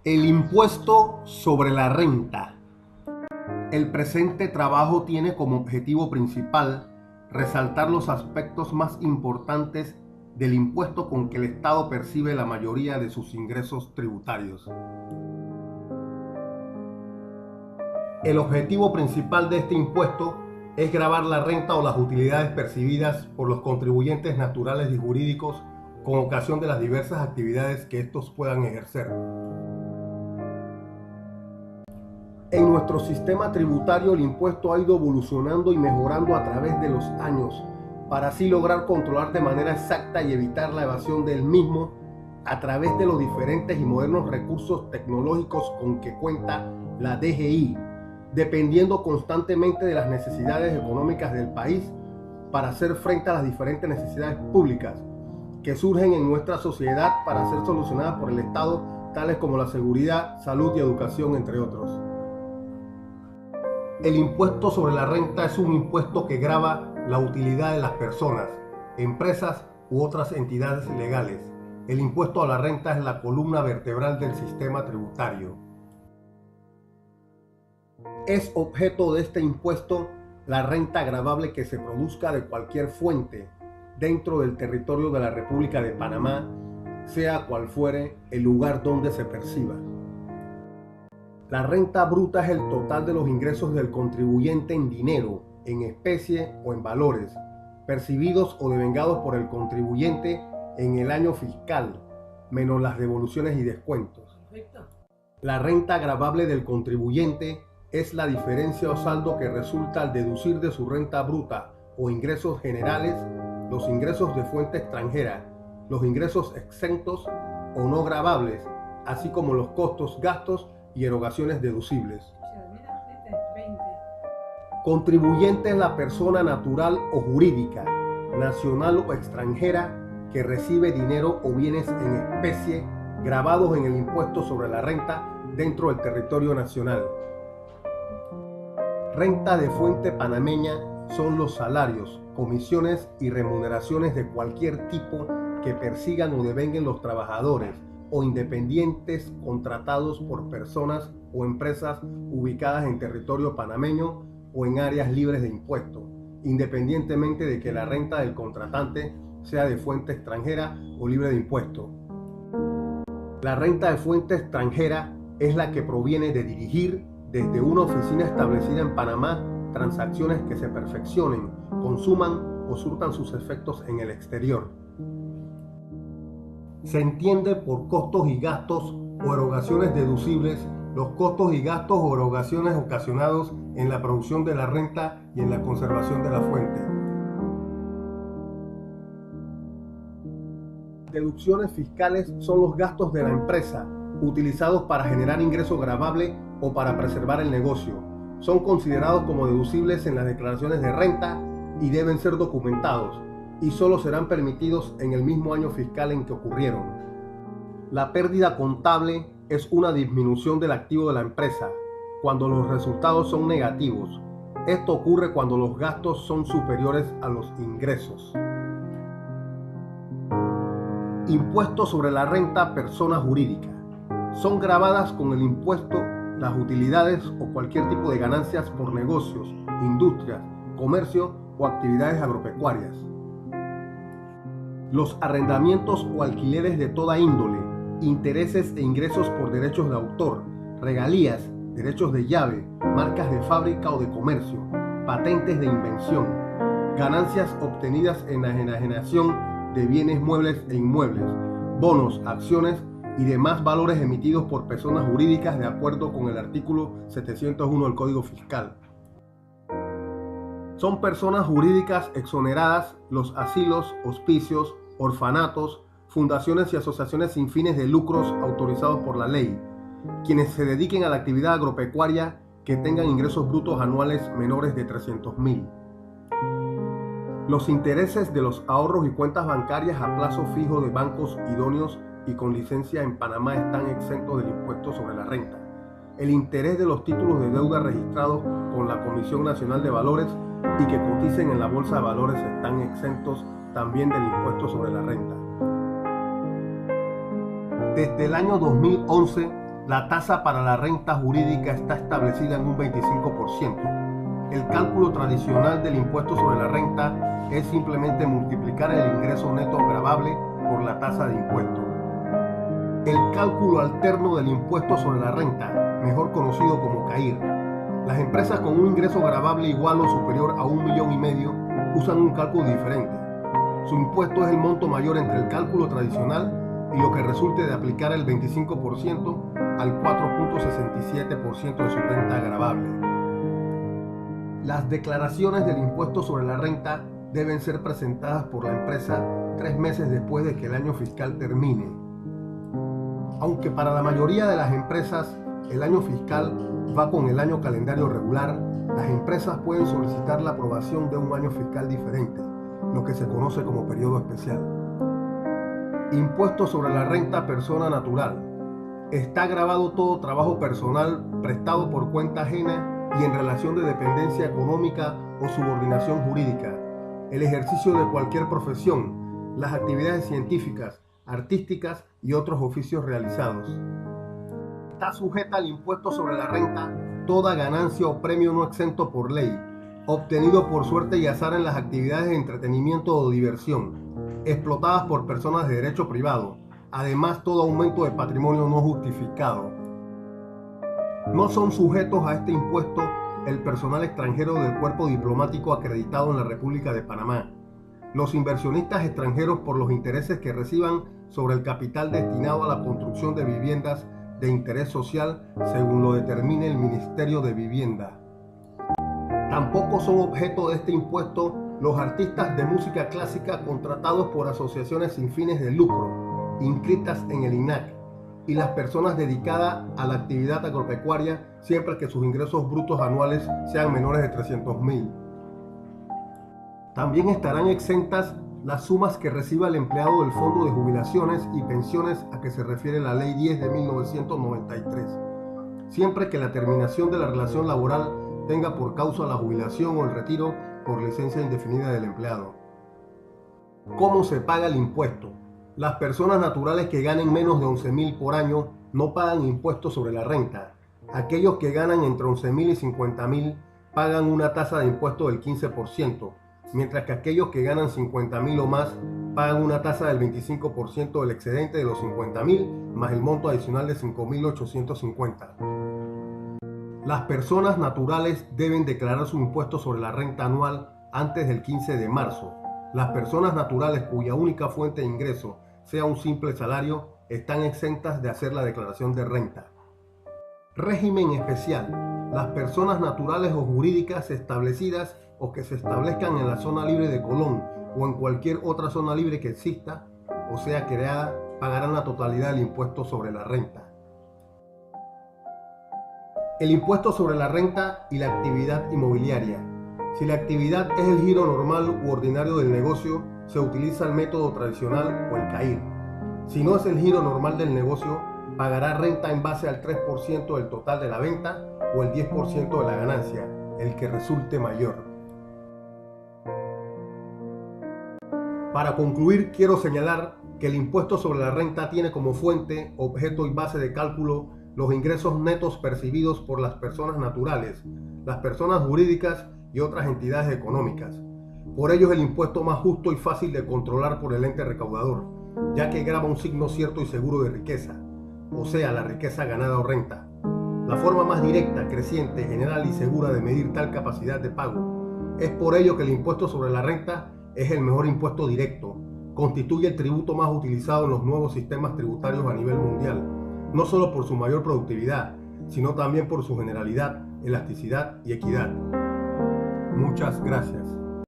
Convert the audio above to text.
El impuesto sobre la renta. El presente trabajo tiene como objetivo principal resaltar los aspectos más importantes del impuesto con que el Estado percibe la mayoría de sus ingresos tributarios. El objetivo principal de este impuesto es gravar la renta o las utilidades percibidas por los contribuyentes naturales y jurídicos con ocasión de las diversas actividades que estos puedan ejercer. En nuestro sistema tributario el impuesto ha ido evolucionando y mejorando a través de los años para así lograr controlar de manera exacta y evitar la evasión del mismo a través de los diferentes y modernos recursos tecnológicos con que cuenta la DGI, dependiendo constantemente de las necesidades económicas del país para hacer frente a las diferentes necesidades públicas que surgen en nuestra sociedad para ser solucionadas por el Estado, tales como la seguridad, salud y educación, entre otros. El impuesto sobre la renta es un impuesto que grava la utilidad de las personas, empresas u otras entidades legales. El impuesto a la renta es la columna vertebral del sistema tributario. Es objeto de este impuesto la renta gravable que se produzca de cualquier fuente dentro del territorio de la República de Panamá, sea cual fuere el lugar donde se perciba. La renta bruta es el total de los ingresos del contribuyente en dinero, en especie o en valores, percibidos o devengados por el contribuyente en el año fiscal, menos las devoluciones y descuentos. La renta gravable del contribuyente es la diferencia o saldo que resulta al deducir de su renta bruta o ingresos generales los ingresos de fuente extranjera, los ingresos exentos o no gravables, así como los costos, gastos y erogaciones deducibles. Contribuyente es la persona natural o jurídica, nacional o extranjera, que recibe dinero o bienes en especie gravados en el impuesto sobre la renta dentro del territorio nacional. Renta de fuente panameña son los salarios, comisiones y remuneraciones de cualquier tipo que persigan o devenguen los trabajadores o independientes contratados por personas o empresas ubicadas en territorio panameño o en áreas libres de impuestos, independientemente de que la renta del contratante sea de fuente extranjera o libre de impuestos. La renta de fuente extranjera es la que proviene de dirigir desde una oficina establecida en Panamá transacciones que se perfeccionen, consuman o surtan sus efectos en el exterior. Se entiende por costos y gastos o erogaciones deducibles los costos y gastos o erogaciones ocasionados en la producción de la renta y en la conservación de la fuente. Deducciones fiscales son los gastos de la empresa utilizados para generar ingreso gravable o para preservar el negocio. Son considerados como deducibles en las declaraciones de renta y deben ser documentados, y solo serán permitidos en el mismo año fiscal en que ocurrieron. La pérdida contable es una disminución del activo de la empresa cuando los resultados son negativos. Esto ocurre cuando los gastos son superiores a los ingresos. Impuesto sobre la renta persona jurídica. Son gravadas con el impuesto las utilidades o cualquier tipo de ganancias por negocios, industrias, comercio o actividades agropecuarias. Los arrendamientos o alquileres de toda índole, intereses e ingresos por derechos de autor, regalías, derechos de llave, marcas de fábrica o de comercio, patentes de invención, ganancias obtenidas en la enajenación de bienes muebles e inmuebles, bonos, acciones y demás valores emitidos por personas jurídicas de acuerdo con el artículo 701 del Código Fiscal. Son personas jurídicas exoneradas los asilos, hospicios, orfanatos, fundaciones y asociaciones sin fines de lucros autorizados por la ley, quienes se dediquen a la actividad agropecuaria que tengan ingresos brutos anuales menores de 300.000. Los intereses de los ahorros y cuentas bancarias a plazo fijo de bancos idóneos y con licencia en Panamá están exentos del impuesto sobre la renta. El interés de los títulos de deuda registrados con la Comisión Nacional de Valores y que coticen en la Bolsa de Valores están exentos también del impuesto sobre la renta. Desde el año 2011, La tasa para la renta jurídica está establecida en un 25%. El cálculo tradicional del impuesto sobre la renta es simplemente multiplicar el ingreso neto gravable por la tasa de impuesto. El cálculo alterno del impuesto sobre la renta, mejor conocido como CAIR. Las empresas con un ingreso gravable igual o superior a 1,5 millones usan un cálculo diferente. Su impuesto es el monto mayor entre el cálculo tradicional y lo que resulte de aplicar el 25% al 4.67% de su renta gravable. Las declaraciones del impuesto sobre la renta deben ser presentadas por la empresa 3 meses después de que el año fiscal termine. Aunque para la mayoría de las empresas el año fiscal va con el año calendario regular, las empresas pueden solicitar la aprobación de un año fiscal diferente, lo que se conoce como periodo especial. Impuesto sobre la renta persona natural. Está gravado todo trabajo personal prestado por cuenta ajena y en relación de dependencia económica o subordinación jurídica, el ejercicio de cualquier profesión, las actividades científicas, artísticas y otros oficios realizados. Está sujeta al impuesto sobre la renta toda ganancia o premio no exento por ley, obtenido por suerte y azar en las actividades de entretenimiento o diversión, explotadas por personas de derecho privado, además todo aumento de patrimonio no justificado. No son sujetos a este impuesto el personal extranjero del cuerpo diplomático acreditado en la República de Panamá, los inversionistas extranjeros por los intereses que reciban sobre el capital destinado a la construcción de viviendas de interés social según lo determine el Ministerio de Vivienda. Tampoco son objeto de este impuesto los artistas de música clásica contratados por asociaciones sin fines de lucro, inscritas en el INAC, y las personas dedicadas a la actividad agropecuaria siempre que sus ingresos brutos anuales sean menores de 300,000. También estarán exentas las sumas que reciba el empleado del Fondo de Jubilaciones y Pensiones a que se refiere la Ley 10 de 1993, siempre que la terminación de la relación laboral tenga por causa la jubilación o el retiro por licencia indefinida del empleado. ¿Cómo se paga el impuesto? Las personas naturales que ganen menos de 11,000 por año no pagan impuestos sobre la renta. Aquellos que ganan entre 11,000 y 50,000 pagan una tasa de impuesto del 15%, mientras que aquellos que ganan 50,000 o más pagan una tasa del 25% del excedente de los 50,000 más el monto adicional de 5.850. Las personas naturales deben declarar su impuesto sobre la renta anual antes del 15 de marzo. Las personas naturales cuya única fuente de ingreso sea un simple salario están exentas de hacer la declaración de renta. Régimen especial. Las personas naturales o jurídicas establecidas o que se establezcan en la zona libre de Colón o en cualquier otra zona libre que exista o sea creada pagarán la totalidad del impuesto sobre la renta. El impuesto sobre la renta y la actividad inmobiliaria. Si la actividad es el giro normal u ordinario del negocio, se utiliza el método tradicional o el CAIR. Si no es el giro normal del negocio, pagará renta en base al 3% del total de la venta o el 10% de la ganancia, el que resulte mayor. Para concluir, quiero señalar que el impuesto sobre la renta tiene como fuente, objeto y base de cálculo los ingresos netos percibidos por las personas naturales, las personas jurídicas y otras entidades económicas. Por ello es el impuesto más justo y fácil de controlar por el ente recaudador, ya que grava un signo cierto y seguro de riqueza, o sea, la riqueza ganada o renta. La forma más directa, creciente, general y segura de medir tal capacidad de pago. Es por ello que el impuesto sobre la renta es el mejor impuesto directo, constituye el tributo más utilizado en los nuevos sistemas tributarios a nivel mundial, no solo por su mayor productividad, sino también por su generalidad, elasticidad y equidad. Muchas gracias.